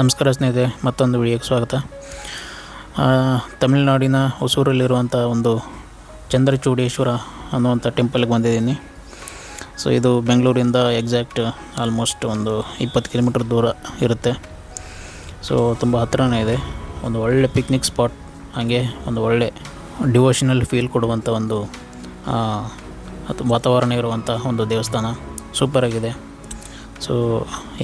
ನಮಸ್ಕಾರ ಸ್ನೇಹಿತರೆ, ಮತ್ತೊಂದು ವಿಡಿಯೋಕ್ಕೆ ಸ್ವಾಗತ. ತಮಿಳುನಾಡಿನ ಹೊಸೂರಲ್ಲಿರುವಂಥ ಒಂದು ಚಂದ್ರಚೂಡೇಶ್ವರ ಅನ್ನುವಂಥ ಟೆಂಪಲ್ಗೆ ಬಂದಿದ್ದೀನಿ. ಸೊ ಇದು ಬೆಂಗಳೂರಿಂದ ಎಕ್ಸಾಕ್ಟ್ ಆಲ್ಮೋಸ್ಟ್ ಒಂದು 20 ಕಿಲೋಮೀಟ್ರ್ ದೂರ ಇರುತ್ತೆ. ಸೊ ತುಂಬ ಹತ್ತಿರನೇ ಇದೆ. ಒಂದು ಒಳ್ಳೆ ಪಿಕ್ನಿಕ್ ಸ್ಪಾಟ್, ಹಾಗೆ ಒಂದು ಒಳ್ಳೆ ಡಿವೋಷನಲ್ ಫೀಲ್ ಕೊಡುವಂಥ ಒಂದು ವಾತಾವರಣ ಇರುವಂಥ ಒಂದು ದೇವಸ್ಥಾನ. ಸೂಪರಾಗಿದೆ. ಸೊ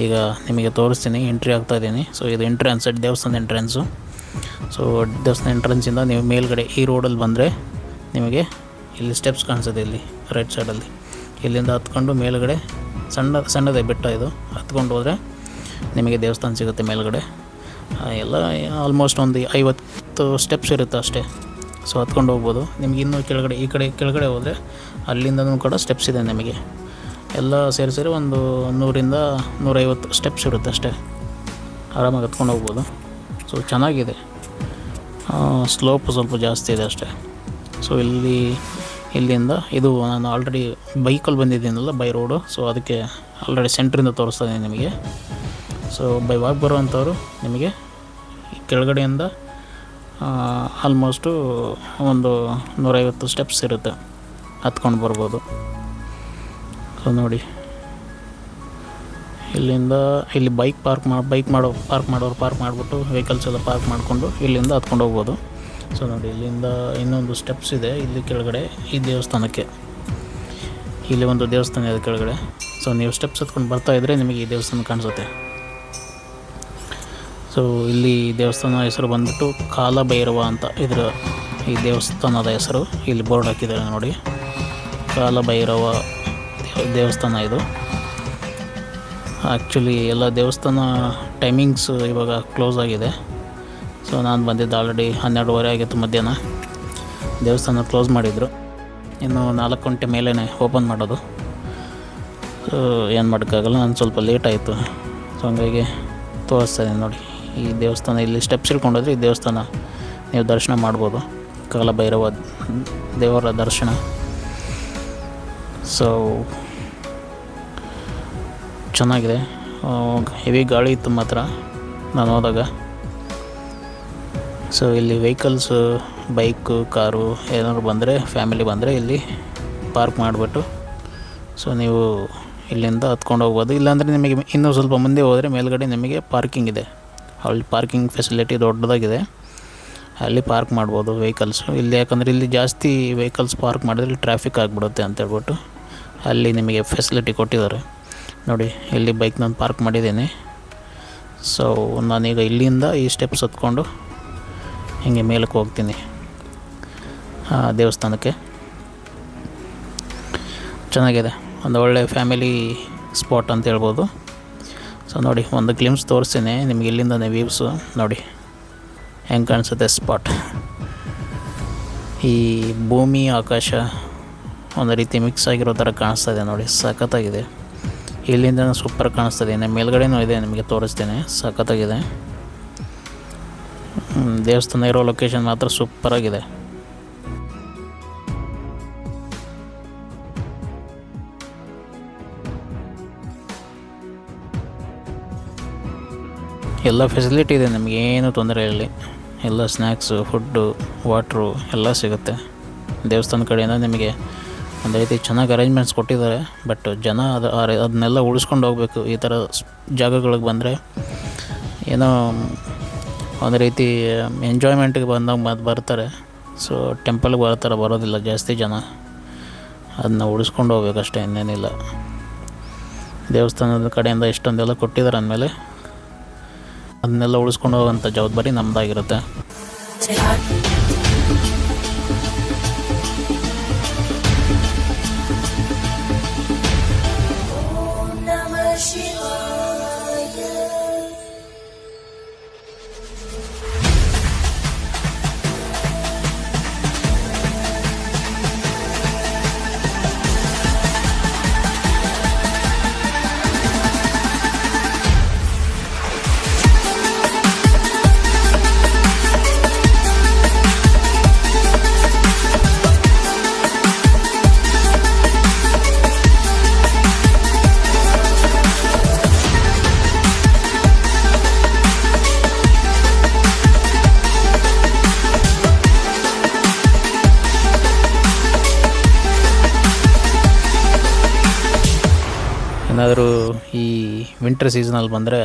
ಈಗ ನಿಮಗೆ ತೋರಿಸ್ತೀನಿ, ಎಂಟ್ರಿ ಆಗ್ತಾಯಿದ್ದೀನಿ. ಸೊ ಇದು ಎಂಟ್ರೆನ್ಸ್, ದೇವಸ್ಥಾನದ ಎಂಟ್ರೆನ್ಸು. ಸೊ ದೇವಸ್ಥಾನ ಎಂಟ್ರೆನ್ಸಿಂದ ನೀವು ಮೇಲ್ಗಡೆ ಈ ರೋಡಲ್ಲಿ ಬಂದರೆ ನಿಮಗೆ ಇಲ್ಲಿ ಸ್ಟೆಪ್ಸ್ ಕಾಣಿಸುತ್ತೆ, ಇಲ್ಲಿ ರೈಟ್ ಸೈಡಲ್ಲಿ. ಇಲ್ಲಿಂದ ಹತ್ಕೊಂಡು ಮೇಲ್ಗಡೆ ಸಣ್ಣದೇ ಬೆಟ್ಟ ಇದು, ಹತ್ಕೊಂಡು ಹೋದರೆ ನಿಮಗೆ ದೇವಸ್ಥಾನ ಸಿಗುತ್ತೆ ಮೇಲ್ಗಡೆ. ಎಲ್ಲ ಆಲ್ಮೋಸ್ಟ್ ಒಂದು 50 ಸ್ಟೆಪ್ಸ್ ಇರುತ್ತೆ ಅಷ್ಟೇ. ಸೊ ಹತ್ಕೊಂಡು ಹೋಗ್ಬೋದು. ನಿಮ್ಗೆ ಇನ್ನೂ ಕೆಳಗಡೆ ಹೋದರೆ ಅಲ್ಲಿಂದನೂ ಕೂಡ ಸ್ಟೆಪ್ಸ್ ಇದೆ. ನಿಮಗೆ ಎಲ್ಲ ಸೇರಿ ಒಂದು 100-150 ಸ್ಟೆಪ್ಸ್ ಇರುತ್ತೆ ಅಷ್ಟೇ. ಆರಾಮಾಗಿ ಹತ್ಕೊಂಡು ಹೋಗ್ಬೋದು. ಸೊ ಚೆನ್ನಾಗಿದೆ. ಸ್ಲೋಪ್ ಸ್ವಲ್ಪ ಜಾಸ್ತಿ ಇದೆ ಅಷ್ಟೇ. ಸೊ ಇಲ್ಲಿಂದ ಇದು ನಾನು ಆಲ್ರೆಡಿ ಬೈಕಲ್ಲಿ ಬಂದಿದ್ದೀನಲ್ಲ, ಬೈ ರೋಡು. ಸೊ ಅದಕ್ಕೆ ಆಲ್ರೆಡಿ ಸೆಂಟ್ರಿಂದ ತೋರಿಸ್ತಾ ಇದ್ದೀನಿ ನಿಮಗೆ. ಸೊ ಬೈ ವಾಕ್ ಬರುವಂಥವ್ರು ನಿಮಗೆ ಕೆಳಗಡೆಯಿಂದ ಆಲ್ಮೋಸ್ಟು ಒಂದು 150 ಸ್ಟೆಪ್ಸ್ ಇರುತ್ತೆ, ಹತ್ಕೊಂಡು ಬರ್ಬೋದು. ಸೊ ನೋಡಿ, ಇಲ್ಲಿಂದ ಇಲ್ಲಿ ಪಾರ್ಕ್ ಮಾಡೋರು ಪಾರ್ಕ್ ಮಾಡಿಬಿಟ್ಟು ವೆಹಿಕಲ್ಸ್ ಎಲ್ಲ ಪಾರ್ಕ್ ಮಾಡಿಕೊಂಡು ಇಲ್ಲಿಂದ ಹತ್ಕೊಂಡು ಹೋಗ್ಬೋದು. ಸೊ ನೋಡಿ, ಇಲ್ಲಿಂದ ಇನ್ನೊಂದು ಸ್ಟೆಪ್ಸ್ ಇದೆ ಇಲ್ಲಿ ಕೆಳಗಡೆ ಈ ದೇವಸ್ಥಾನಕ್ಕೆ. ಇಲ್ಲಿ ಒಂದು ದೇವಸ್ಥಾನ ಇದೆ ಕೆಳಗಡೆ. ಸೊ ನೀವು ಸ್ಟೆಪ್ಸ್ ಹತ್ಕೊಂಡು ಬರ್ತಾಯಿದ್ರೆ ನಿಮಗೆ ಈ ದೇವಸ್ಥಾನ ಕಾಣಿಸುತ್ತೆ. ಸೊ ಇಲ್ಲಿ ದೇವಸ್ಥಾನ ಹೆಸರು ಬಂದ್ಬಿಟ್ಟು ಕಾಲಭೈರವ ಅಂತ. ಈ ದೇವಸ್ಥಾನದ ಹೆಸರು ಇಲ್ಲಿ ಬೋರ್ಡ್ ಹಾಕಿದ್ದಾರೆ ನೋಡಿ, ಕಾಲಭೈರವ ದೇವಸ್ಥಾನ ಇದು. ಆ್ಯಕ್ಚುಲಿ ಎಲ್ಲ ದೇವಸ್ಥಾನ ಟೈಮಿಂಗ್ಸ್ ಇವಾಗ ಕ್ಲೋಸ್ ಆಗಿದೆ. ಸೊ ನಾನು ಬಂದಿದ್ದು ಆಲ್ರೆಡಿ 12:30 ಆಗಿತ್ತು ಮಧ್ಯಾಹ್ನ. ದೇವಸ್ಥಾನ ಕ್ಲೋಸ್ ಮಾಡಿದರು. ಇನ್ನು 4 ಗಂಟೆ ಮೇಲೇ ಓಪನ್ ಮಾಡೋದು. ಸೊ ಏನು ಮಾಡೋಕ್ಕಾಗಲ್ಲ, ನಾನು ಸ್ವಲ್ಪ ಲೇಟ್ ಆಯಿತು. ಸೊ ಹಂಗಾಗಿ ತೋರಿಸ್ತಾಯಿದ್ದೀನಿ ನೋಡಿ, ಈ ದೇವಸ್ಥಾನ. ಇಲ್ಲಿ ಸ್ಟೆಪ್ಸ್ ಇಳ್ಕೊಂಡೋದ್ರೆ ಈ ದೇವಸ್ಥಾನ ನೀವು ದರ್ಶನ ಮಾಡ್ಬೋದು, ಕಾಲಭೈರವ ದೇವರ ದರ್ಶನ. ಸೊ ಚೆನ್ನಾಗಿದೆ. ಹೆವಿ ಗಾಳಿ ಇತ್ತು ಮಾತ್ರ ನಾನು ಹೋದಾಗ. ಸೊ ಇಲ್ಲಿ ವೆಹಿಕಲ್ಸು, ಬೈಕು, ಕಾರು ಏನಾದ್ರು ಬಂದರೆ, ಫ್ಯಾಮಿಲಿ ಬಂದರೆ ಇಲ್ಲಿ ಪಾರ್ಕ್ ಮಾಡಿಬಿಟ್ಟು ಸೊ ನೀವು ಇಲ್ಲಿಂದ ಹತ್ಕೊಂಡು ಹೋಗ್ಬೋದು. ಇಲ್ಲಾಂದರೆ ನಿಮಗೆ ಇನ್ನೂ ಸ್ವಲ್ಪ ಮುಂದೆ ಹೋದರೆ ಮೇಲ್ಗಡೆ ನಿಮಗೆ ಪಾರ್ಕಿಂಗ್ ಇದೆ. ಅಲ್ಲಿ ಪಾರ್ಕಿಂಗ್ ಫೆಸಿಲಿಟಿ ದೊಡ್ಡದಾಗಿದೆ, ಅಲ್ಲಿ ಪಾರ್ಕ್ ಮಾಡ್ಬೋದು ವೆಹಿಕಲ್ಸು. ಇಲ್ಲಿ ಯಾಕಂದರೆ ಇಲ್ಲಿ ಜಾಸ್ತಿ ವೆಹಿಕಲ್ಸ್ ಪಾರ್ಕ್ ಮಾಡಿದ್ರೆ ಇಲ್ಲಿ ಟ್ರಾಫಿಕ್ ಆಗಿಬಿಡುತ್ತೆ ಅಂತೇಳ್ಬಿಟ್ಟು ಅಲ್ಲಿ ನಿಮಗೆ ಫೆಸಿಲಿಟಿ ಕೊಟ್ಟಿದ್ದಾರೆ ನೋಡಿ. ಇಲ್ಲಿ ಬೈಕ್ ನಾನು ಪಾರ್ಕ್ ಮಾಡಿದ್ದೀನಿ. ಸೊ ನಾನೀಗ ಇಲ್ಲಿಂದ ಈ ಸ್ಟೆಪ್ಸ್ ಹತ್ಕೊಂಡು ಹೀಗೆ ಮೇಲಕ್ಕೆ ಹೋಗ್ತೀನಿ ದೇವಸ್ಥಾನಕ್ಕೆ. ಚೆನ್ನಾಗಿದೆ, ಒಂದು ಒಳ್ಳೆ ಫ್ಯಾಮಿಲಿ ಸ್ಪಾಟ್ ಅಂತ ಹೇಳ್ಬೋದು. ಸೊ ನೋಡಿ, ಒಂದು ಗ್ಲಿಮ್ಸ್ ತೋರಿಸ್ತೀನಿ ನಿಮ್ಗೆ ಇಲ್ಲಿಂದನೇ ವ್ಯೂವ್ಸು ನೋಡಿ ಹೆಂಗೆ ಕಾಣಿಸುತ್ತೆ ಸ್ಪಾಟ್. ಈ ಭೂಮಿ ಆಕಾಶ ಒಂದು ರೀತಿ ಮಿಕ್ಸ್ ಆಗಿರೋ ಥರ ಕಾಣಿಸ್ತಾ ಇದೆ ನೋಡಿ, ಸಖತ್ತಾಗಿದೆ. ಇಲ್ಲಿಂದ ಸೂಪರ್ ಕಾಣಿಸ್ತದೆ. ಮೇಲ್ಗಡೆನೂ ಇದೆ, ನಿಮಗೆ ತೋರಿಸ್ತೇನೆ. ಸಖತ್ತಾಗಿದೆ. ದೇವಸ್ಥಾನ ಇರೋ ಲೊಕೇಶನ್ ಮಾತ್ರ ಸೂಪರಾಗಿದೆ. ಎಲ್ಲ ಫೆಸಿಲಿಟಿ ಇದೆ, ನಮಗೇನು ತೊಂದರೆ ಇಲ್ಲ. ಎಲ್ಲ ಸ್ನ್ಯಾಕ್ಸು, ಫುಡ್ಡು, ವಾಟ್ರು ಎಲ್ಲ ಸಿಗುತ್ತೆ. ದೇವಸ್ಥಾನ ಕಡೆಯಿಂದ ನಿಮಗೆ ಒಂದು ರೀತಿ ಚೆನ್ನಾಗಿ ಅರೇಂಜ್ಮೆಂಟ್ಸ್ ಕೊಟ್ಟಿದ್ದಾರೆ. ಬಟ್ ಜನ ಅದನ್ನೆಲ್ಲ ಉಳಿಸ್ಕೊಂಡು ಹೋಗಬೇಕು. ಈ ಥರ ಜಾಗಗಳಿಗೆ ಬಂದರೆ ಏನೋ ಒಂದು ರೀತಿ ಎಂಜಾಯ್ಮೆಂಟಿಗೆ ಬಂದಾಗ ಬರ್ತಾರೆ. ಸೊ ಟೆಂಪಲ್ಗೆ ಬರೋದಿಲ್ಲ ಜಾಸ್ತಿ ಜನ. ಅದನ್ನ ಉಳಿಸ್ಕೊಂಡು ಹೋಗ್ಬೇಕಷ್ಟೇ, ಇನ್ನೇನಿಲ್ಲ. ದೇವಸ್ಥಾನದ ಕಡೆಯಿಂದ ಇಷ್ಟೊಂದೆಲ್ಲ ಕೊಟ್ಟಿದ್ದಾರೆ ಅಂದಮೇಲೆ ಅದನ್ನೆಲ್ಲ ಉಳಿಸ್ಕೊಂಡು ಹೋಗೋಂಥ ಜವಾಬ್ದಾರಿ ನಮ್ಮದಾಗಿರುತ್ತೆ. ವಿಂಟರ್ ಸೀಸನಲ್ಲಿ ಬಂದರೆ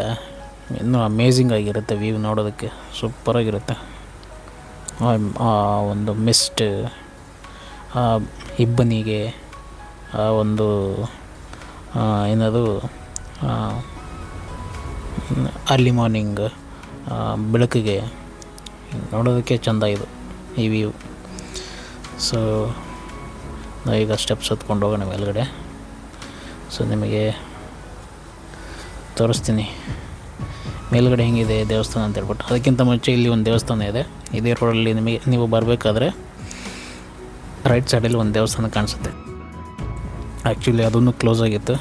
ಇನ್ನೂ ಅಮೇಝಿಂಗ್ ಆಗಿರುತ್ತೆ, ವ್ಯೂ ನೋಡೋದಕ್ಕೆ ಸೂಪರಾಗಿರುತ್ತೆ. ಆ ಒಂದು ಮಿಸ್ಟ್, ಆ ಇಬ್ಬನಿಗೆ, ಆ ಒಂದು ಏನದು ಅರ್ಲಿ ಮಾರ್ನಿಂಗ್ ಬೆಳಕಿಗೆ ನೋಡೋದಕ್ಕೆ ಚೆಂದ ಇದು ಈ ವ್ಯೂ. ಸೊ ನಾವೀಗ ಸ್ಟೆಪ್ಸ್ ಹತ್ಕೊಂಡು ಹೋಗೋಣ ಮೇಲ್ಗಡೆ. ಸೊ ನಿಮಗೆ ತೋರಿಸ್ತೀನಿ ಮೇಲ್ಗಡೆ ಹೆಂಗಿದೆ ದೇವಸ್ಥಾನ ಅಂತ ಹೇಳ್ಬಿಟ್ಟು. ಅದಕ್ಕಿಂತ ಮುಂಚೆ ಇಲ್ಲಿ ಒಂದು ದೇವಸ್ಥಾನ ಇದೆ. ಇದೇ ರೋಡಲ್ಲಿ ನೀವು ಬರಬೇಕಾದ್ರೆ ರೈಟ್ ಸೈಡಲ್ಲಿ ಒಂದು ದೇವಸ್ಥಾನ ಕಾಣಿಸುತ್ತೆ. ಆ್ಯಕ್ಚುಲಿ ಅದನ್ನು ಕ್ಲೋಸ್ ಆಗಿತ್ತು.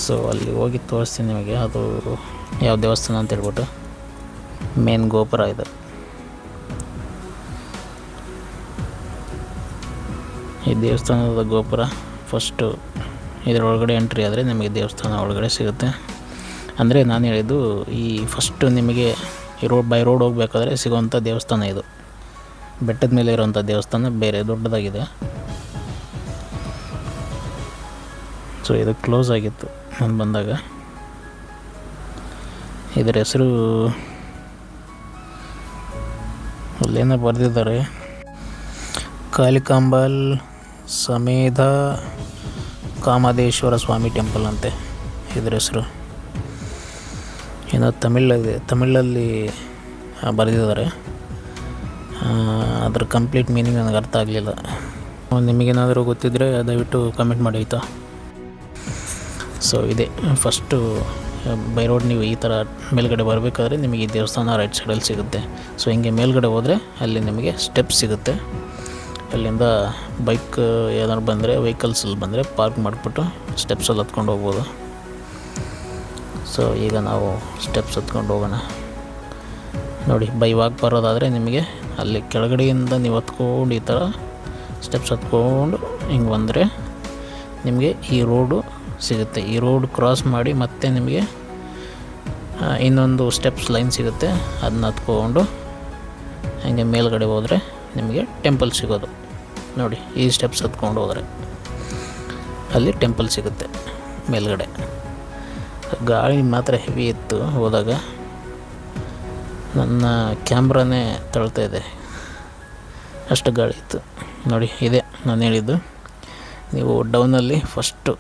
ಸೊ ಅಲ್ಲಿ ಹೋಗಿ ತೋರಿಸ್ತೀನಿ ನಿಮಗೆ ಅದು ಯಾವ ದೇವಸ್ಥಾನ ಅಂತ ಹೇಳ್ಬಿಟ್ಟು. ಮೇನ್ ಗೋಪುರ ಇದೆ. ಈ ದೇವಸ್ಥಾನದ ಗೋಪುರ ಫಸ್ಟು ಇದರೊಳಗಡೆ ಎಂಟ್ರಿ ಆದರೆ ನಿಮಗೆ ದೇವಸ್ಥಾನ ಒಳಗಡೆ ಸಿಗುತ್ತೆ. ಅಂದರೆ ನಾನು ಹೇಳಿದ್ದು ಈ ಫಸ್ಟು ನಿಮಗೆ ಬೈ ರೋಡ್ ಹೋಗಬೇಕಾದ್ರೆ ಸಿಗೋವಂಥ ದೇವಸ್ಥಾನ ಇದು. ಬೆಟ್ಟದ ಮೇಲೆ ಇರೋವಂಥ ದೇವಸ್ಥಾನ ಬೇರೆ ದೊಡ್ಡದಾಗಿದೆ. ಸೊ ಇದು ಕ್ಲೋಸ್ ಆಗಿತ್ತು ನಾನು ಬಂದಾಗ. ಇದರ ಹೆಸರು ಅಲ್ಲೇನೋ ಬರೆದಿದ್ದಾರೆ, ಕಾಲಿಕಾಂಬಲ್ ಸಮೇತ ಕಾಮದೇಶ್ವರ ಸ್ವಾಮಿ ಟೆಂಪಲ್ ಅಂತೆ ಇದರ ಹೆಸರು. ಏನೋ ತಮಿಳಲ್ಲಿ ಬರೆದಿದ್ದಾರೆ. ಅದ್ರ ಕಂಪ್ಲೀಟ್ ಮೀನಿಂಗ್ ನನಗೆ ಅರ್ಥ ಆಗಲಿಲ್ಲ. ನಿಮಗೇನಾದರೂ ಗೊತ್ತಿದ್ದರೆ ದಯವಿಟ್ಟು ಕಮೆಂಟ್ ಮಾಡಿ ಆಯಿತಾ. ಸೊ ಇದೆ ಫಸ್ಟು ಬೈ ರೋಡ್ ನೀವು ಈ ಥರ ಮೇಲ್ಗಡೆ ಬರಬೇಕಾದ್ರೆ ನಿಮಗೆ ಈ ದೇವಸ್ಥಾನ ರೈಟ್ ಸೈಡಲ್ಲಿ ಸಿಗುತ್ತೆ. ಸೊ ಹಿಂಗೆ ಮೇಲ್ಗಡೆ ಹೋದರೆ ಅಲ್ಲಿ ನಿಮಗೆ ಸ್ಟೆಪ್ಸ್ ಸಿಗುತ್ತೆ. ಅಲ್ಲಿಂದ ಬೈಕ್ ಏನಾದ್ರು ಬಂದರೆ ವೆಹಿಕಲ್ಸಲ್ಲಿ ಬಂದರೆ ಪಾರ್ಕ್ ಮಾಡಿಬಿಟ್ಟು ಸ್ಟೆಪ್ಸಲ್ಲಿ ಹತ್ಕೊಂಡು ಹೋಗ್ಬೋದು. ಸೊ ಈಗ ನಾವು ಸ್ಟೆಪ್ಸ್ ಹತ್ಕೊಂಡು ಹೋಗೋಣ. ನೋಡಿ ಬೈ ವಾಕ್ ಬರೋದಾದರೆ ನಿಮಗೆ ಅಲ್ಲಿ ಕೆಳಗಡೆಯಿಂದ ನೀವು ಹತ್ಕೊಂಡು ಈ ಥರ ಸ್ಟೆಪ್ಸ್ ಹತ್ಕೊಂಡು ಹಿಂಗೆ ಬಂದರೆ ನಿಮಗೆ ಈ ರೋಡು ಸಿಗುತ್ತೆ. ಈ ರೋಡ್ ಕ್ರಾಸ್ ಮಾಡಿ ಮತ್ತೆ ನಿಮಗೆ ಇನ್ನೊಂದು ಸ್ಟೆಪ್ಸ್ ಲೈನ್ ಸಿಗುತ್ತೆ. ಅದನ್ನ ಹತ್ಕೊಂಡು ಹಾಗೆ ಮೇಲ್ಗಡೆ ಹೋದರೆ ನಿಮಗೆ ಟೆಂಪಲ್ ಸಿಗೋದು. ನೋಡಿ ಈ ಸ್ಟೆಪ್ಸ್ ಹತ್ಕೊಂಡು ಹೋದರೆ ಅಲ್ಲಿ ಟೆಂಪಲ್ ಸಿಗುತ್ತೆ ಮೇಲ್ಗಡೆ. ಗಾಳಿ ಮಾತ್ರ ಹೆವಿ ಇತ್ತು ಹೋದಾಗ, ನನ್ನ ಕ್ಯಾಮ್ರಾನೇ ತಳ್ತಾ ಇದೆ, ಅಷ್ಟು ಗಾಳಿ ಇತ್ತು. ನೋಡಿ ಇದೆ ನಾನು ಹೇಳಿದ್ದು. ನೀವು ಡೌನಲ್ಲಿ ಫಸ್ಟು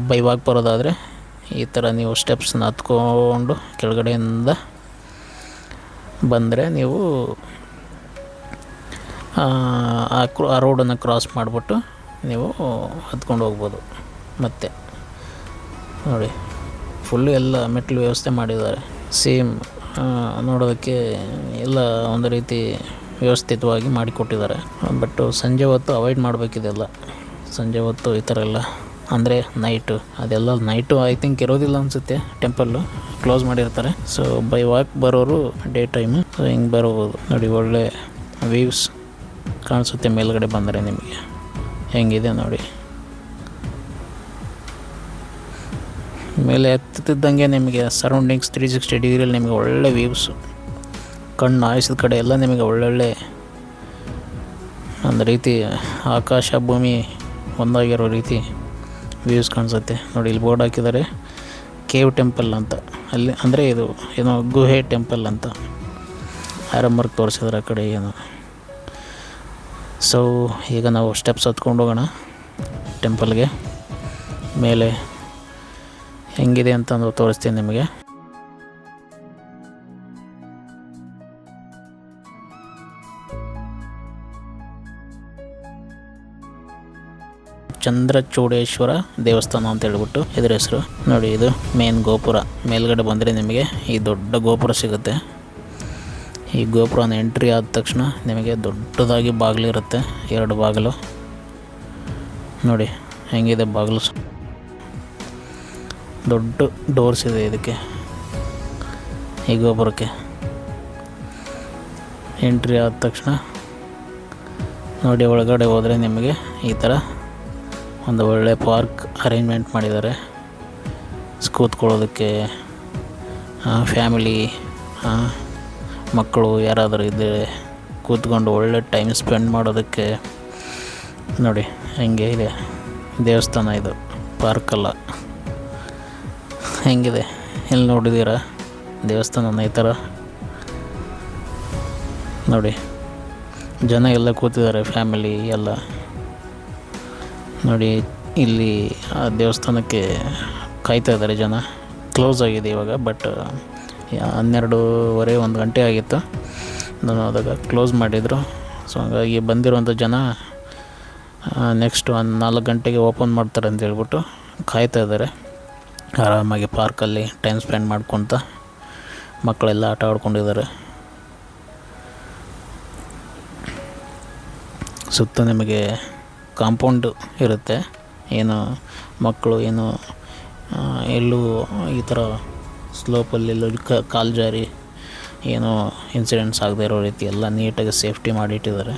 ಬೈ ವಾಕ್ ಬರೋದಾದರೆ ಈ ಥರ ನೀವು ಸ್ಟೆಪ್ಸನ್ನ ಹತ್ಕೊಂಡು ಕೆಳಗಡೆಯಿಂದ ಬಂದರೆ ನೀವು ಆ ರೋಡನ್ನು ಕ್ರಾಸ್ ಮಾಡಿಬಿಟ್ಟು ನೀವು ಹತ್ಕೊಂಡು ಹೋಗ್ಬೋದು. ಮತ್ತು ನೋಡಿ ಫುಲ್ಲು ಎಲ್ಲ ಮೆಟ್ಲು ವ್ಯವಸ್ಥೆ ಮಾಡಿದ್ದಾರೆ. ಸೇಮ್ ನೋಡೋದಕ್ಕೆ ಎಲ್ಲ ಒಂದು ರೀತಿ ವ್ಯವಸ್ಥಿತವಾಗಿ ಮಾಡಿಕೊಟ್ಟಿದ್ದಾರೆ. ಬಟ್ ಸಂಜೆ ಹೊತ್ತು ಅವಾಯ್ಡ್ ಮಾಡಬೇಕಿದೆಲ್ಲ. ಸಂಜೆ ಹೊತ್ತು ಈ ಥರ ಎಲ್ಲ ಅಂದರೆ ನೈಟು ಅದೆಲ್ಲ ನೈಟು ಐ ಥಿಂಕ್ ಇರೋದಿಲ್ಲ ಅನಿಸುತ್ತೆ, ಟೆಂಪಲ್ಲು ಕ್ಲೋಸ್ ಮಾಡಿರ್ತಾರೆ. ಸೊ ಬೈ ವಾಕ್ ಬರೋರು ಡೇ ಟೈಮು ಸೊ ಹಿಂಗೆ ಬರೋಬೋದು. ನೋಡಿ ಒಳ್ಳೆ ವ್ಯೂಸ್ ಕಾಣಿಸುತ್ತೆ ಮೇಲ್ಗಡೆ ಬಂದರೆ ನಿಮಗೆ ಹೆಂಗಿದೆ ನೋಡಿ. ಮೇಲೆ ಹತ್ತಿದ್ದಂಗೆ ನಿಮಗೆ ಸರೌಂಡಿಂಗ್ಸ್ 360 ಡಿಗ್ರಿಯಲ್ಲಿ ನಿಮಗೆ ಒಳ್ಳೆ ವ್ಯೂಸು, ಕಣ್ಣು ಆಯಿಸಿದ ಕಡೆ ಎಲ್ಲ ನಿಮಗೆ ಒಳ್ಳೊಳ್ಳೆ ಒಂದು ರೀತಿ ಆಕಾಶ ಭೂಮಿ ಒಂದಾಗಿರೋ ರೀತಿ ವ್ಯೂಸ್ ಕಾಣಿಸುತ್ತೆ. ನೋಡಿ ಇಲ್ಲಿ ಬೋರ್ಡ್ ಹಾಕಿದ್ದಾರೆ ಕೇವ್ ಟೆಂಪಲ್ ಅಂತ. ಅಲ್ಲಿ ಅಂದರೆ ಇದು ಏನೋ ಗುಹೆ ಟೆಂಪಲ್ ಅಂತ ಆರಂಭಕ್ಕೆ ತೋರಿಸಿದ್ರೆ ಆ ಕಡೆ ಏನೋ. ಸೊ ಈಗ ನಾವು ಸ್ಟೆಪ್ಸ್ ಹತ್ಕೊಂಡು ಹೋಗೋಣ ಟೆಂಪಲ್ಗೆ. ಮೇಲೆ ಹೆಂಗಿದೆ ಅಂತ ತೋರಿಸ್ತೀನಿ ನಿಮಗೆ. ಚಂದ್ರಚೂಡೇಶ್ವರ ದೇವಸ್ಥಾನ ಅಂತ ಹೇಳ್ಬಿಟ್ಟು ಇದರ ಹೆಸರು. ನೋಡಿ ಇದು ಮೇನ್ ಗೋಪುರ. ಮೇಲ್ಗಡೆ ಬಂದರೆ ನಿಮಗೆ ಈ ದೊಡ್ಡ ಗೋಪುರ ಸಿಗುತ್ತೆ. ಈ ಗೋಪುರನ ಎಂಟ್ರಿ ಆದ ತಕ್ಷಣ ನಿಮಗೆ ದೊಡ್ಡದಾಗಿ ಬಾಗಿಲಿರುತ್ತೆ, 2 ಬಾಗಿಲು. ನೋಡಿ ಹೆಂಗಿದೆ ಬಾಗಿಲು, ದೊಡ್ಡ ಡೋರ್ಸ್ ಇದೆ ಇದಕ್ಕೆ, ಈ ಗೋಪುರಕ್ಕೆ. ಎಂಟ್ರಿ ಆದ ತಕ್ಷಣ ನೋಡಿ ಒಳಗಡೆ ಹೋದರೆ ನಿಮಗೆ ಈ ಥರ ಒಂದು ಒಳ್ಳೆ ಪಾರ್ಕ್ ಅರೇಂಜ್ಮೆಂಟ್ ಮಾಡಿದ್ದಾರೆ. ಕೂತ್ಕೊಳ್ಳೋದಕ್ಕೆ ಫ್ಯಾಮಿಲಿ ಮಕ್ಕಳು ಯಾರಾದರೂ ಇದ್ದರೆ ಕೂತ್ಕೊಂಡು ಒಳ್ಳೆ ಟೈಮ್ ಸ್ಪೆಂಡ್ ಮಾಡೋದಕ್ಕೆ. ನೋಡಿ ಹೆಂಗೆ ಇದೆ ದೇವಸ್ಥಾನ ಇದು. ಪಾರ್ಕಲ್ಲ, ಹೆಂಗಿದೆ ಎಲ್ಲಿ ನೋಡಿದ್ದೀರಾ ದೇವಸ್ಥಾನನ ಈ ಥರ ನೋಡಿ. ಜನ ಎಲ್ಲ ಕೂತಿದ್ದಾರೆ, ಫ್ಯಾಮಿಲಿ ಎಲ್ಲ ನೋಡಿ. ಇಲ್ಲಿ ಆ ದೇವಸ್ಥಾನಕ್ಕೆ ಕಾಯ್ತಾ ಇದ್ದಾರೆ ಜನ. ಕ್ಲೋಸ್ ಆಗಿದೆ ಇವಾಗ, ಬಟ್ 12:30 1 ಗಂಟೆ ಆಗಿತ್ತು ನಾನು ಆದಾಗ ಕ್ಲೋಸ್ ಮಾಡಿದರು. ಸೊ ಹಾಗಾಗಿ ಬಂದಿರುವಂಥ ಜನ ನೆಕ್ಸ್ಟ್ 4 ಗಂಟೆಗೆ ಓಪನ್ ಮಾಡ್ತಾರೆ ಅಂತ ಹೇಳ್ಬಿಟ್ಟು ಕಾಯ್ತಾ ಇದ್ದಾರೆ. ಆರಾಮಾಗಿ ಪಾರ್ಕಲ್ಲಿ ಟೈಮ್ ಸ್ಪೆಂಡ್ ಮಾಡ್ಕೊತ ಮಕ್ಕಳೆಲ್ಲ ಆಟ ಆಡ್ಕೊಂಡಿದ್ದಾರೆ. ಸುತ್ತ ನಿಮಗೆ ಕಾಂಪೌಂಡ್ ಇರುತ್ತೆ, ಏನು ಮಕ್ಕಳು ಏನು ಎಲ್ಲೂ ಈ ಥರ ಸ್ಲೋಪಲ್ಲಿ ಎಲ್ಲೂ ಕಾಲು ಜಾರಿ ಏನೋ ಇನ್ಸಿಡೆಂಟ್ಸ್ ಆಗದೆ ಇರೋ ರೀತಿ ಎಲ್ಲ ನೀಟಾಗಿ ಸೇಫ್ಟಿ ಮಾಡಿಟ್ಟಿದ್ದಾರೆ.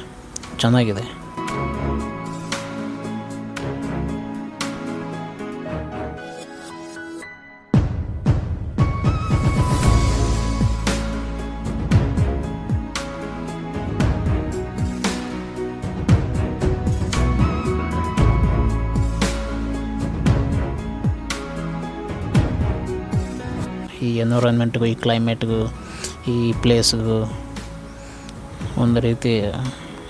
ಚೆನ್ನಾಗಿದೆ. ಈ ಎನ್ವಿರಾನ್ಮೆಂಟ್ಗೂ, ಈ ಕ್ಲೈಮೇಟ್ಗೂ, ಈ ಪ್ಲೇಸ್ಗೂ ಒಂದು ರೀತಿ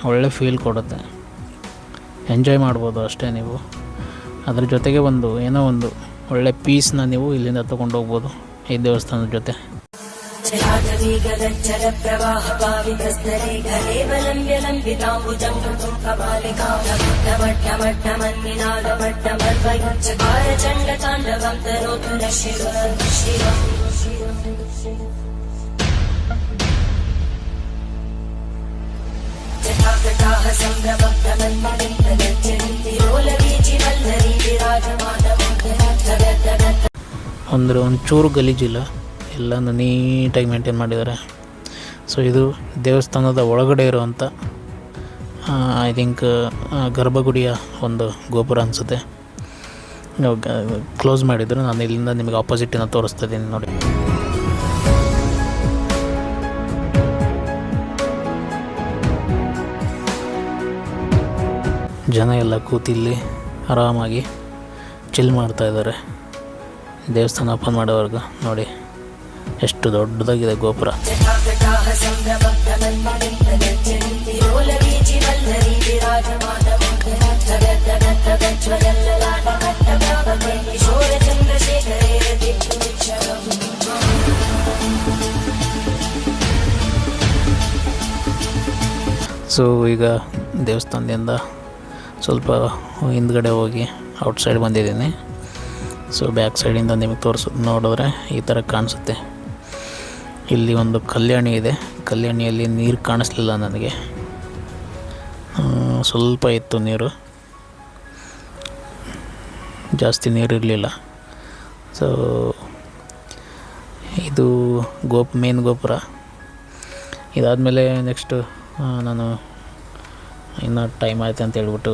ಒಳ್ಳೆ ಫೀಲ್ ಕೊಡುತ್ತೆ. ಎಂಜಾಯ್ ಮಾಡ್ಬೋದು ಅಷ್ಟೇ ನೀವು. ಅದ್ರ ಜೊತೆಗೆ ಏನೋ ಒಂದು ಒಳ್ಳೆ ಪೀಸ್ನ ನೀವು ಇಲ್ಲಿಂದ ತೊಗೊಂಡು ಹೋಗ್ಬೋದು ಈ ದೇವಸ್ಥಾನದ ಜೊತೆ. ಒಂಚೂರು ಗಲೀಜಿಲ್ಲ, ಎಲ್ಲನೂ ನೀಟಾಗಿ ಮೇಂಟೈನ್ ಮಾಡಿದ್ದಾರೆ. ಸೊ ಇದು ದೇವಸ್ಥಾನದ ಒಳಗಡೆ ಇರುವಂಥ ಐ ಥಿಂಕ್ ಗರ್ಭಗುಡಿಯ ಒಂದು ಗೋಪುರ ಅನಿಸುತ್ತೆ. ಕ್ಲೋಸ್ ಮಾಡಿದ್ರು. ನಾನು ಇಲ್ಲಿಂದ ನಿಮಗೆ ಆಪೋಸಿಟಿನ ತೋರಿಸ್ತಾ ಇದ್ದೀನಿ ನೋಡಿ. ಜನ ಎಲ್ಲ ಕೂತಿಲ್ಲಿ ಆರಾಮಾಗಿ ಚಿಲ್ ಮಾಡ್ತಾ ಇದ್ದಾರೆ. ದೇವಸ್ಥಾನ ಓಪನ್ ಮಾಡೋವರೆಗೂ ನೋಡಿ ಎಷ್ಟು ದೊಡ್ಡದಾಗಿದೆ ಗೋಪುರ. ಸೊ ಈಗ ದೇವಸ್ಥಾನದಿಂದ ಸ್ವಲ್ಪ ಹಿಂದ್ಗಡೆ ಹೋಗಿ ಔಟ್ಸೈಡ್ ಬಂದಿದ್ದೀನಿ. ಸೊ ಬ್ಯಾಕ್ ಸೈಡಿಂದ ನಿಮಗೆ ನೋಡಿದ್ರೆ ಈ ಥರ ಕಾಣಿಸುತ್ತೆ. ಇಲ್ಲಿ ಒಂದು ಕಲ್ಯಾಣಿ ಇದೆ. ಕಲ್ಯಾಣಿಯಲ್ಲಿ ನೀರು ಕಾಣಿಸ್ಲಿಲ್ಲ ನನಗೆ, ಸ್ವಲ್ಪ ಇತ್ತು ನೀರು, ಜಾಸ್ತಿ ನೀರಿರಲಿಲ್ಲ. ಸೊ ಇದು ಮೇನ್ ಗೋಪುರ. ಇದಾದಮೇಲೆ ನೆಕ್ಸ್ಟು ನಾನು ಇನ್ನೂ ಟೈಮ್ ಆಯ್ತು ಅಂತ ಹೇಳ್ಬಿಟ್ಟು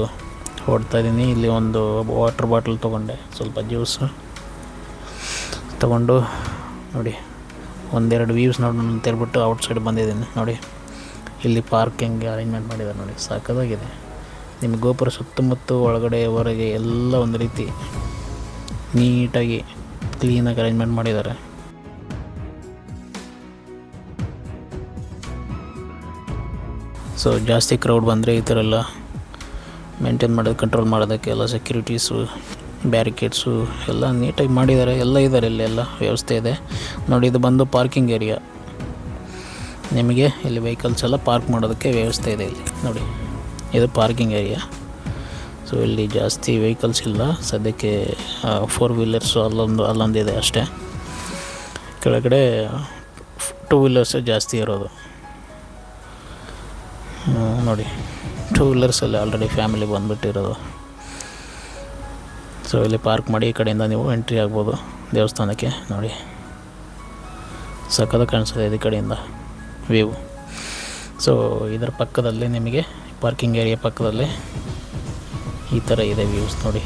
ಹೊಡ್ತಾಯಿದ್ದೀನಿ. ಇಲ್ಲಿ ಒಂದು ವಾಟರ್ ಬಾಟಲ್ ತೊಗೊಂಡೆ, ಸ್ವಲ್ಪ ಜ್ಯೂಸು ತೊಗೊಂಡು ನೋಡಿ 1-2 ವ್ಯೂಸ್ ನೋಡೋಣ ಅಂತ ಹೇಳ್ಬಿಟ್ಟು ಔಟ್ಸೈಡ್ ಬಂದಿದ್ದೀನಿ ನೋಡಿ. ಇಲ್ಲಿ ಪಾರ್ಕಿಂಗ್ ಅರೇಂಜ್ಮೆಂಟ್ ಮಾಡಿದ್ದಾರೆ ನೋಡಿ, ಸಾಕಾಗಿದೆ. ನಿಮಗೆ ಗೋಪುರ ಸುತ್ತಮುತ್ತ ಒಳಗಡೆ ಹೊರಗೆ ಎಲ್ಲ ಒಂದು ರೀತಿ ನೀಟಾಗಿ ಕ್ಲೀನಾಗಿ ಅರೇಂಜ್ಮೆಂಟ್ ಮಾಡಿದ್ದಾರೆ. ಸೊ ಜಾಸ್ತಿ ಕ್ರೌಡ್ ಬಂದರೆ ಈ ಥರ ಎಲ್ಲ ಮೇಂಟೈನ್ ಮಾಡೋದು, ಕಂಟ್ರೋಲ್ ಮಾಡೋದಕ್ಕೆ ಎಲ್ಲ ಸೆಕ್ಯೂರಿಟೀಸು, ಬ್ಯಾರಿಕೇಡ್ಸು ಎಲ್ಲ ನೀಟಾಗಿ ಮಾಡಿದ್ದಾರೆ. ಎಲ್ಲ ಇದ್ದಾರೆ, ಇಲ್ಲೆಲ್ಲ ವ್ಯವಸ್ಥೆ ಇದೆ ನೋಡಿ. ಇದು ಬಂದು ಪಾರ್ಕಿಂಗ್ ಏರಿಯಾ. ನಿಮಗೆ ಇಲ್ಲಿ ವೆಹಿಕಲ್ಸ್ ಎಲ್ಲ ಪಾರ್ಕ್ ಮಾಡೋದಕ್ಕೆ ವ್ಯವಸ್ಥೆ ಇದೆ ಇಲ್ಲಿ ನೋಡಿ. ಇದು ಪಾರ್ಕಿಂಗ್ ಏರಿಯಾ. ಸೊ ಇಲ್ಲಿ ಜಾಸ್ತಿ ವೆಹಿಕಲ್ಸ್ ಇಲ್ಲ ಸದ್ಯಕ್ಕೆ, 4 ವೀಲರ್ಸು ಅಲ್ಲೊಂದಿದೆ ಅಷ್ಟೇ. ಕೆಳಗಡೆ 2 ವೀಲರ್ಸೇ ಜಾಸ್ತಿ ಇರೋದು ನೋಡಿ. 2 ವೀಲರ್ಸಲ್ಲಿ ಆಲ್ರೆಡಿ ಫ್ಯಾಮಿಲಿ ಬಂದುಬಿಟ್ಟಿರೋದು. ಸೊ ಇಲ್ಲಿ ಪಾರ್ಕ್ ಮಾಡಿ ಈ ಕಡೆಯಿಂದ ನೀವು ಎಂಟ್ರಿ ಆಗ್ಬೋದು ದೇವಸ್ಥಾನಕ್ಕೆ ನೋಡಿ. ಸಕ್ಕತ್ತಾಗಿ ಕಾಣಿಸ್ತದೆ ಈ ಕಡೆಯಿಂದ ವ್ಯೂ. ಸೊ ಇದರ ಪಕ್ಕದಲ್ಲಿ ನಿಮಗೆ ಪಾರ್ಕಿಂಗ್ ಏರಿಯಾ ಪಕ್ಕದಲ್ಲಿ ಈ ಥರ ಇದೆ ವ್ಯೂಸ್ ನೋಡಿ.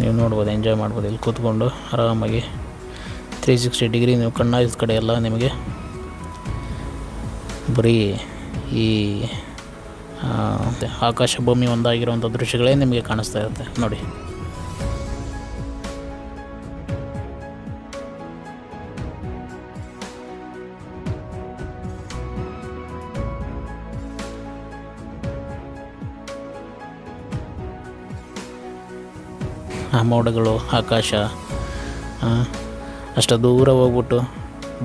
ನೀವು ನೋಡ್ಬೋದು, ಎಂಜಾಯ್ ಮಾಡ್ಬೋದು. ಇಲ್ಲಿ ಕೂತ್ಕೊಂಡು ಆರಾಮಾಗಿ 360 ಡಿಗ್ರಿ ನೀವು ಕಣ್ಣಾಯಿದ ಕಡೆ ಎಲ್ಲ ನಿಮಗೆ ಬರೀ ಈ ಆಕಾಶ ಭೂಮಿ ಒಂದಾಗಿರುವಂಥ ದೃಶ್ಯಗಳೇ ನಿಮಗೆ ಕಾಣಿಸ್ತಾ ಇರುತ್ತೆ ನೋಡಿ. ಆ ಮೋಡಗಳು, ಆಕಾಶ, ಅಷ್ಟು ದೂರ ಹೋಗ್ಬಿಟ್ಟು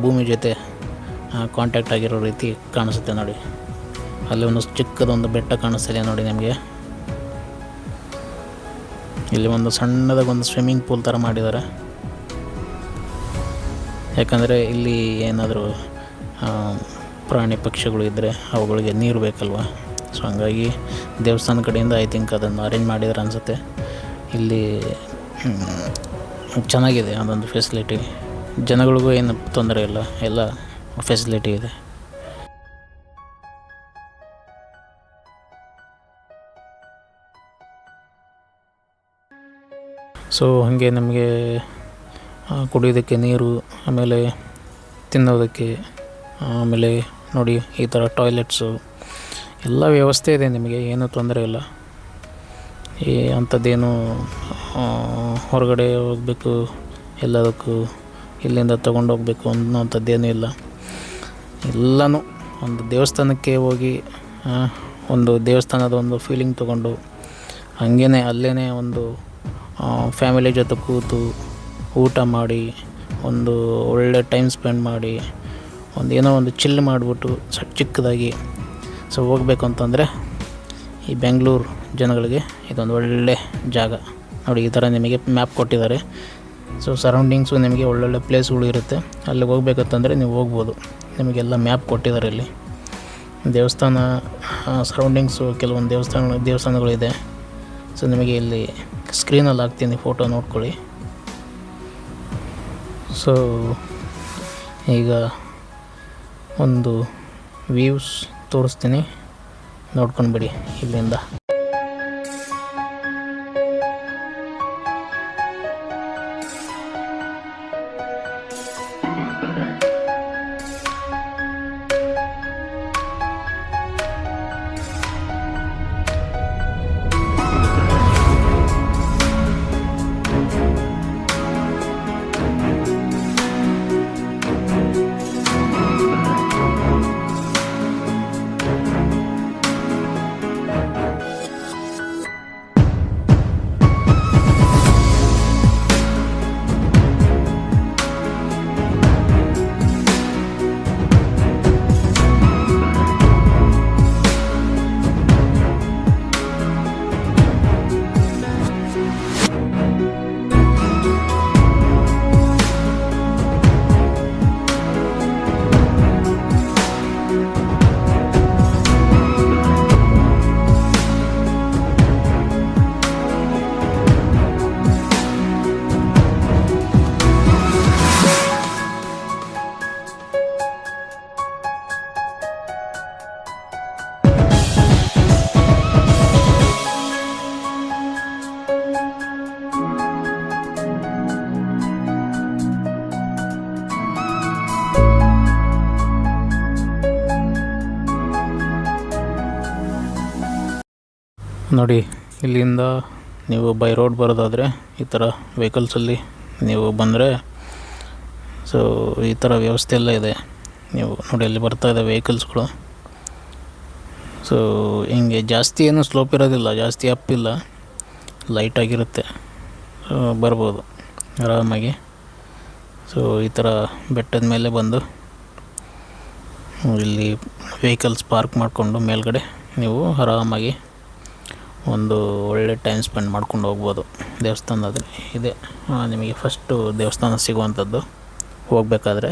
ಭೂಮಿ ಜೊತೆ ಕಾಂಟ್ಯಾಕ್ಟ್ ಆಗಿರೋ ರೀತಿ ಕಾಣಿಸುತ್ತೆ ನೋಡಿ. ಅಲ್ಲಿ ಒಂದು ಚಿಕ್ಕದೊಂದು ಬೆಟ್ಟ ಕಾಣಿಸ್ತಿದೆ ನೋಡಿ ನಿಮಗೆ. ಇಲ್ಲಿ ಒಂದು ಸಣ್ಣದಾಗಿ ಒಂದು ಸ್ವಿಮ್ಮಿಂಗ್ ಪೂಲ್ ಥರ ಮಾಡಿದ್ದಾರೆ. ಯಾಕಂದರೆ ಇಲ್ಲಿ ಏನಾದರೂ ಪ್ರಾಣಿ ಪಕ್ಷಿಗಳು ಇದ್ದರೆ ಅವುಗಳಿಗೆ ನೀರು ಬೇಕಲ್ವ. ಸೊ ಹಂಗಾಗಿ ದೇವಸ್ಥಾನ ಕಡೆಯಿಂದ ಐ ಥಿಂಕ್ ಅದನ್ನು ಅರೇಂಜ್ ಮಾಡಿದ್ದಾರೆ ಅನಿಸುತ್ತೆ. ಇಲ್ಲಿ ಚೆನ್ನಾಗಿದೆ ಅದೊಂದು ಫೆಸಿಲಿಟಿ. ಜನಗಳಿಗೂ ಏನು ತೊಂದರೆ ಇಲ್ಲ, ಎಲ್ಲ ಫೆಸಿಲಿಟಿ ಇದೆ. ಸೊ ಹಾಗೆ ನಮಗೆ ಕುಡಿಯೋದಕ್ಕೆ ನೀರು, ಆಮೇಲೆ ತಿನ್ನೋದಕ್ಕೆ, ಆಮೇಲೆ ನೋಡಿ ಈ ಥರ ಟಾಯ್ಲೆಟ್ಸು ಎಲ್ಲ ವ್ಯವಸ್ಥೆ ಇದೆ. ನಿಮಗೆ ಏನೂ ತೊಂದರೆ ಇಲ್ಲ. ಅಂಥದ್ದೇನು ಹೊರಗಡೆ ಹೋಗಬೇಕು ಎಲ್ಲದಕ್ಕೂ ಇಲ್ಲಿಂದ ತೊಗೊಂಡೋಗ್ಬೇಕು ಅನ್ನೋಂಥದ್ದೇನೂ ಇಲ್ಲ. ಎಲ್ಲನೂ ಒಂದು ದೇವಸ್ಥಾನಕ್ಕೆ ಹೋಗಿ ಒಂದು ದೇವಸ್ಥಾನದ ಒಂದು ಫೀಲಿಂಗ್ ತೊಗೊಂಡು ಹಾಗೇ ಅಲ್ಲೇ ಒಂದು ಫ್ಯಾಮಿಲಿ ಜೊತೆ ಕೂತು ಊಟ ಮಾಡಿ ಒಂದು ಒಳ್ಳೆ ಟೈಮ್ ಸ್ಪೆಂಡ್ ಮಾಡಿ ಏನೋ ಒಂದು ಚಿಲ್ ಮಾಡಿಬಿಟ್ಟು ಚಿಕ್ಕದಾಗಿ ಸೊ ಹೋಗ್ಬೇಕು ಅಂತಂದರೆ ಈ ಬೆಂಗಳೂರು ಜನಗಳಿಗೆ ಇದೊಂದು ಒಳ್ಳೆ ಜಾಗ ನೋಡಿ. ಈ ಥರ ನಿಮಗೆ ಮ್ಯಾಪ್ ಕೊಟ್ಟಿದ್ದಾರೆ. ಸೊ ಸರೌಂಡಿಂಗ್ಸು ನಿಮಗೆ ಒಳ್ಳೊಳ್ಳೆ ಪ್ಲೇಸ್ಗಳು ಇರುತ್ತೆ. ಅಲ್ಲಿಗೆ ಹೋಗ್ಬೇಕಂತಂದರೆ ನೀವು ಹೋಗ್ಬೋದು. ನಿಮಗೆಲ್ಲ ಮ್ಯಾಪ್ ಕೊಟ್ಟಿದ್ದಾರೆ ಇಲ್ಲಿ. ದೇವಸ್ಥಾನ ಸರೌಂಡಿಂಗ್ಸು ಕೆಲವೊಂದು ದೇವಸ್ಥಾನಗಳಿದೆ. ಸೊ ನಿಮಗೆ ಇಲ್ಲಿ ಸ್ಕ್ರೀನಲ್ಲಿ ಹಾಕ್ತೀನಿ, ಫೋಟೋ ನೋಡ್ಕೊಳ್ಳಿ. ಸೊ ಈಗ ಒಂದು ವ್ಯೂಸ್ ತೋರಿಸ್ತೀನಿ, ನೋಡ್ಕೊಂಡು ಬಿಡಿ ಇಲ್ಲಿಂದ. ನೋಡಿ ಇಲ್ಲಿಂದ ನೀವು ಬೈ ರೋಡ್ ಬರೋದಾದರೆ ಈ ಥರ ವೆಹಿಕಲ್ಸಲ್ಲಿ ನೀವು ಬಂದರೆ ಸೊ ಈ ಥರ ವ್ಯವಸ್ಥೆ ಎಲ್ಲ ಇದೆ. ನೀವು ನೋಡಿ ಅಲ್ಲಿ ಬರ್ತಾ ಇದೆ ವೆಹಿಕಲ್ಸ್ಗಳು. ಸೊ ಹಿಂಗೆ ಜಾಸ್ತಿ ಏನು ಸ್ಲೋಪ್ ಇರೋದಿಲ್ಲ, ಜಾಸ್ತಿ ಅಪ್ ಇಲ್ಲ, ಲೈಟಾಗಿರುತ್ತೆ. ಬರ್ಬೋದು ಆರಾಮಾಗಿ. ಸೊ ಈ ಥರ ಬೆಟ್ಟದ ಮೇಲೆ ಬಂದು ಇಲ್ಲಿ ವೆಹಿಕಲ್ಸ್ ಪಾರ್ಕ್ ಮಾಡಿಕೊಂಡು ಮೇಲ್ಗಡೆ ನೀವು ಆರಾಮಾಗಿ ಒಂದು ಒಳ್ಳೆ ಟೈಮ್ ಸ್ಪೆಂಡ್ ಮಾಡ್ಕೊಂಡು ಹೋಗ್ಬೋದು. ದೇವಸ್ಥಾನದಲ್ಲಿ ಇದೆ ನಿಮಗೆ ಫಸ್ಟು ದೇವಸ್ಥಾನ ಸಿಗುವಂಥದ್ದು. ಹೋಗ್ಬೇಕಾದ್ರೆ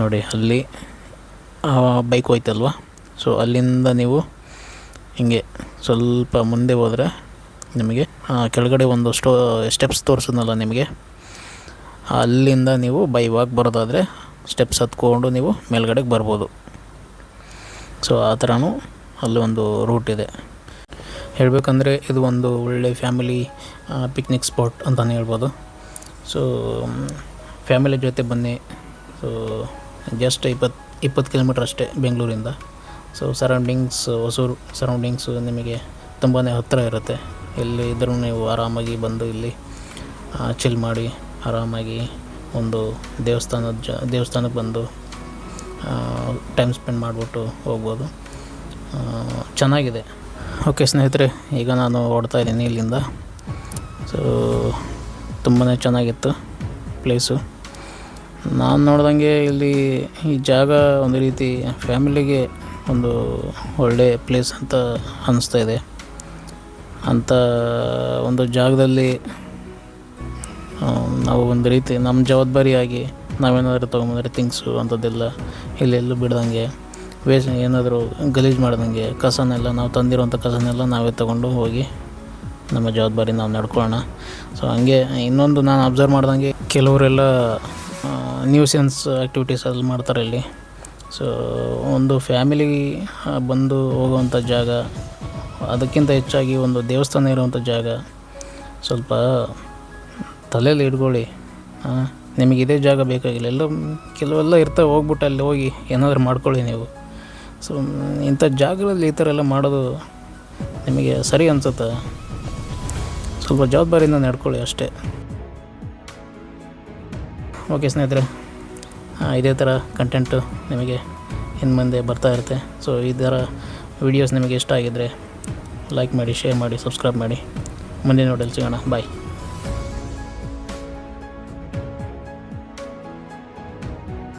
ನೋಡಿ ಅಲ್ಲಿ ಬೈಕ್ ಹೋಯ್ತಲ್ವ, ಸೊ ಅಲ್ಲಿಂದ ನೀವು ಹಿಂಗೆ ಸ್ವಲ್ಪ ಮುಂದೆ ಹೋದರೆ ನಿಮಗೆ ಕೆಳಗಡೆ ಒಂದು ಸ್ಟೆಪ್ಸ್ ತೋರಿಸಿದ್ನಲ್ಲ ನಿಮಗೆ, ಅಲ್ಲಿಂದ ನೀವು ಬೈ ವಾಕ್ ಬರೋದಾದರೆ ಸ್ಟೆಪ್ಸ್ ಹತ್ಕೊಂಡು ನೀವು ಮೇಲ್ಗಡೆಗೆ ಬರ್ಬೋದು. ಸೊ ಆ ಥರನೂ ಅಲ್ಲಿ ಒಂದು ರೂಟ್ ಇದೆ. ಹೇಳಬೇಕಂದ್ರೆ ಇದು ಒಂದು ಒಳ್ಳೆ ಫ್ಯಾಮಿಲಿ ಪಿಕ್ನಿಕ್ ಸ್ಪಾಟ್ ಅಂತಲೇ ಹೇಳ್ಬೋದು. ಸೊ ಫ್ಯಾಮಿಲಿ ಜೊತೆ ಬನ್ನಿ. ಸೊ ಜಸ್ಟ್ 20 ಕಿಲೋಮೀಟ್ರ್ ಅಷ್ಟೇ ಬೆಂಗಳೂರಿಂದ. ಸೊ ಹೊಸೂರು ಸರೌಂಡಿಂಗ್ಸು ನಿಮಗೆ ತುಂಬಾ ಹತ್ತಿರ ಇರುತ್ತೆ. ಎಲ್ಲಿ ಇದ್ರೂ ನೀವು ಆರಾಮಾಗಿ ಬಂದು ಇಲ್ಲಿ ಚಿಲ್ ಮಾಡಿ ಆರಾಮಾಗಿ ಒಂದು ದೇವಸ್ಥಾನಕ್ಕೆ ಬಂದು ಟೈಮ್ ಸ್ಪೆಂಡ್ ಮಾಡಿಬಿಟ್ಟು ಹೋಗ್ಬೋದು. ಚೆನ್ನಾಗಿದೆ. ಓಕೆ ಸ್ನೇಹಿತರೆ, ಈಗ ನಾನು ಹೊರಡ್ತಾ ಇದ್ದೀನಿ ಇಲ್ಲಿಂದ. ಸೊ ತುಂಬಾ ಚೆನ್ನಾಗಿತ್ತು ಪ್ಲೇಸು. ನಾನು ನೋಡ್ದಂಗೆ ಇಲ್ಲಿ ಈ ಜಾಗ ಒಂದು ರೀತಿ ಫ್ಯಾಮಿಲಿಗೆ ಒಂದು ಒಳ್ಳೆ ಪ್ಲೇಸ್ ಅಂತ ಅನ್ನಿಸ್ತಾ ಇದೆ. ಅಂಥ ಒಂದು ಜಾಗದಲ್ಲಿ ನಾವು ಒಂದು ರೀತಿ ನಮ್ಮ ಜವಾಬ್ದಾರಿಯಾಗಿ ನಾವೇನಾದರೂ ತೊಗೊಂಬಂದರೆ ಥಿಂಗ್ಸು ಅಂಥದ್ದೆಲ್ಲ ಎಲ್ಲೆಲ್ಲೂ ಬಿಡ್ದಂಗೆ, ಏನಾದರೂ ಗಲೀಜು ಮಾಡ್ದಂಗೆ, ಕಸನೆಲ್ಲ ನಾವು ತಂದಿರೋಂಥ ಕಸನೆಲ್ಲ ನಾವೇ ತೊಗೊಂಡು ಹೋಗಿ ನಮ್ಮ ಜವಾಬ್ದಾರಿ ನಾವು ನಡ್ಕೊಳ್ಳೋಣ. ಸೊ ಹಂಗೆ ಇನ್ನೊಂದು ನಾನು ಅಬ್ಸರ್ವ್ ಮಾಡ್ದಂಗೆ ಕೆಲವರೆಲ್ಲ ನ್ಯೂಸೆನ್ಸ್ ಆ್ಯಕ್ಟಿವಿಟೀಸಲ್ಲಿ ಮಾಡ್ತಾರೆ ಇಲ್ಲಿ. ಸೊ ಒಂದು ಫ್ಯಾಮಿಲಿ ಬಂದು ಹೋಗುವಂಥ ಜಾಗ, ಅದಕ್ಕಿಂತ ಹೆಚ್ಚಾಗಿ ಒಂದು ದೇವಸ್ಥಾನ ಇರುವಂಥ ಜಾಗ ಸ್ವಲ್ಪ ತಲೆಯಲ್ಲಿ ಇಟ್ಕೊಳ್ಳಿ. ನಿಮಗೆ ಇದೇ ಜಾಗ ಬೇಕಾಗಿಲ್ಲ, ಕೆಲವೆಲ್ಲ ಇರ್ತವೆ, ಹೋಗ್ಬಿಟ್ಟು ಅಲ್ಲಿ ಹೋಗಿ ಏನಾದರೂ ಮಾಡ್ಕೊಳ್ಳಿ ನೀವು. ಸೊ ಇಂಥ ಜಾಗಗಳಲ್ಲಿ ಈ ಥರ ಎಲ್ಲ ಮಾಡೋದು ನಿಮಗೆ ಸರಿ ಅನಿಸುತ್ತೆ? ಸ್ವಲ್ಪ ಜವಾಬ್ದಾರಿಯಿಂದ ನಡ್ಕೊಳ್ಳಿ ಅಷ್ಟೇ. ಓಕೆ ಸ್ನೇಹಿತರೆ, ಇದೇ ಥರ ಕಂಟೆಂಟು ನಿಮಗೆ ಇನ್ನು ಮುಂದೆ ಬರ್ತಾ ಇರುತ್ತೆ. ಸೊ ಈ ಥರ ವೀಡಿಯೋಸ್ ನಿಮಗೆ ಇಷ್ಟ ಆಗಿದ್ದರೆ ಲೈಕ್ ಮಾಡಿ, ಶೇರ್ ಮಾಡಿ, ಸಬ್ಸ್ಕ್ರೈಬ್ ಮಾಡಿ. ಮುಂದಿನ ವಿಡಿಯೋಲಿ ಸಿಗೋಣ. ಬಾಯ್.